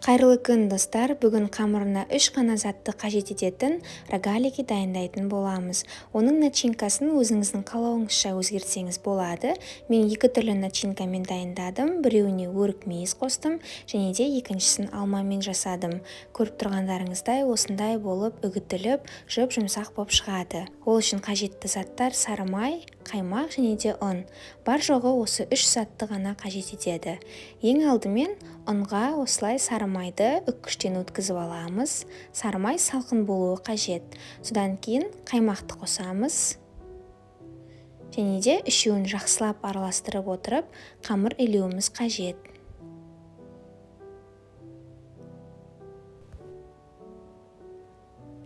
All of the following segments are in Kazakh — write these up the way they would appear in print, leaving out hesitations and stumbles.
Қайырлы күн достар, бүгін қамырына 3 қана затты қажет ететін рогалики дайындайтын боламыз. Оның начинкасын өзіңіздің қалауыңызша өзгертсеңіз болады. Мен 2 түрлі начинкамен дайындадым. Біреуіне өрік мейіз қостым, және де екіншісін алмамен жасадым. Көріп тұрғандарыңыздай осындай болып үгітіліп, жұп-жұмсақ болып шығады. Ол үшін қажетті заттар сары май, қаймақ және де ұн. Бар жоғы осы 3 затты ғана қажет етеді. Ең алдымен ұнға осылай сары майды үккіштен өткізіп аламыз. Сары май салқын болуы қажет. Содан кейін қаймақты қосамыз. Және де үшеуін жақсылап араластырып отырып, қамыр илеуіміз қажет.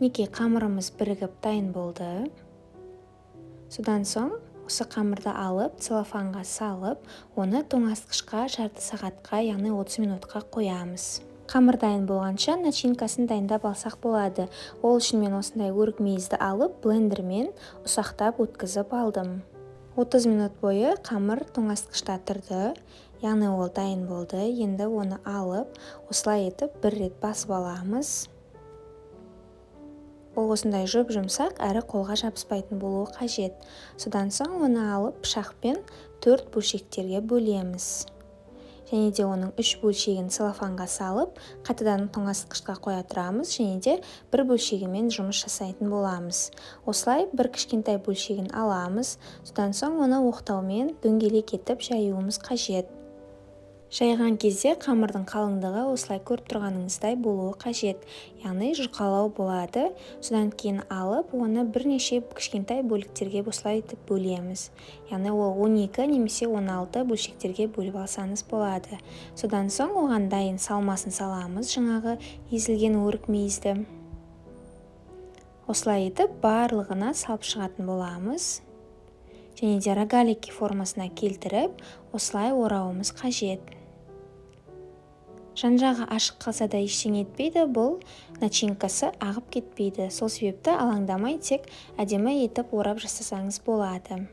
Неке қамырымыз бірігіп дайын болды. Содан соң осы қамырды алып, целлофанға салып, оны тоңазытқышқа жарты сағатқа, яғни 30 минутқа қоямыз. Қамыр дайын болғанша начинкасын дайындап алсақ болады. Ол үшін мен осындай өрік мейізді алып, блендермен ұсақтап өткізіп алдым. 30 минут бойы қамыр тоңазытқышта тұрды, яғни ол дайын болды. Енді оны алып, осылай етіп бір рет басып аламыз. Ол осындай жұп-жұмсақ әрі қолға жабыспайтын болуы қажет. Содан соң оны алып пышақпен 4 бөлшектерге бөлеміз. Және де оның 3 бөлшегін целлофанға салып, қайтадан тоңазытқышқа қоя тұрамыз, және де бір бөлшегімен жұмыс жасайтын боламыз. Осылай бір кішкентай бөлшегін аламыз, содан соң оны оқтаумен дөңгелек етіп жаюымыз қажет. Жайған кезде қамырдың қалыңдығы осылай көріп тұрғаныңыздай болуы қажет, яғни жұқалау болады. Содан кейін алып, оны бірнеше кішкентай бөліктерге осылай етіп бөлеміз. Яғни ол 12 немесе 16 бөлшектерге бөліп алсаңыз болады. Содан соң оған дайын салмасын саламыз, жаңағы езілген өрік мейізді. Осылай етіп барлығына салып шығатын боламыз. Және де рогалики формасына келтіріп, осылай орауымыз қажет. Жан-жағы ашық қалса да ештеңе етпейді, бұл начинкасы ағып кетпейді. Сол себепті алаңдамай тек әдемі етіп орап жасасаңыз болады.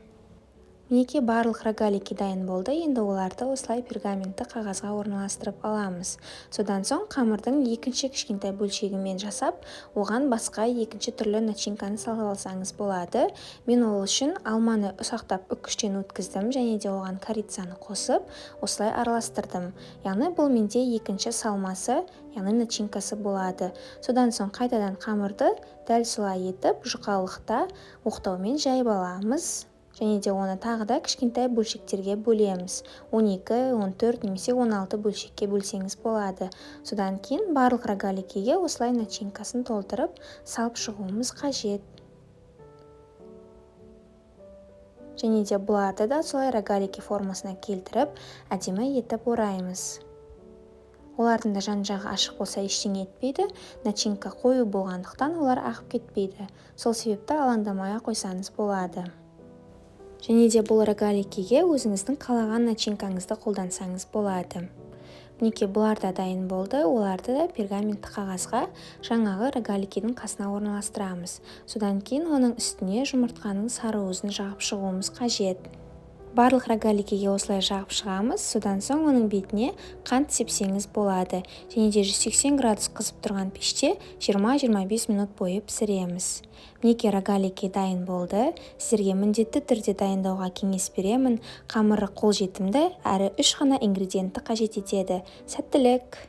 Мінекей барлық рогалики дайын болды. Енді оларды осылай пергаментті қағазға орналастырып аламыз. Содан соң қамырдың екінші кішкентай бөлшегімен жасап, оған басқа екінші түрлі начинканы салып алсаңыз болады. Мен ол үшін алманы ұсақтап үккіштен өткіздім, және де оған корицаны қосып, осылай араластырдым. Яғни бұл менде екінші салмасы, яғни начинкасы болады. Содан соң қайтадан қамырды дәл солай етіп, жұқалықта оқтаумен жайып аламыз. Және де оны тағы да кішкентай бөлшектерге бөлеміз. 12, 14 немесе 16 бөлшекке бөлсеңіз болады. Содан кейін барлық рогаликиге осылай начинкасын толтырып, салып шығуымыз қажет. Және де бұларды да солай рогалики формасына келтіріп, әдемі етіп ораймыз. Олардың да жан-жағы ашық болса ештеңе етпейді, начинка қою болғандықтан олар ағып кетпейді. Сол себепті алаңдамай қойсаңыз болады. Және де бұл рогаликиге өзіңіздің қалаған начинкаңызды қолдансаңыз болады. Мінекей бұлар да дайын болды, оларды да пергаментті қағазға жаңағы рогаликидің қасына орналастырамыз. Содан кейін оның үстіне жұмыртқаның сарыуызын жағып шығуымыз қажет. Барлық рогаликиге осылай жағып шығамыз, содан соң оның бетіне қант сепсеңіз болады. Және де 180 градус қызып тұрған пеште 20-25 минут бойы пісіреміз. Мінекей рогалики дайын болды. Сіздерге міндетті түрде дайындауға кеңес беремін. Қамыры қолжетімді әрі 3 қана ингредиентті қажет етеді. Сәттілік!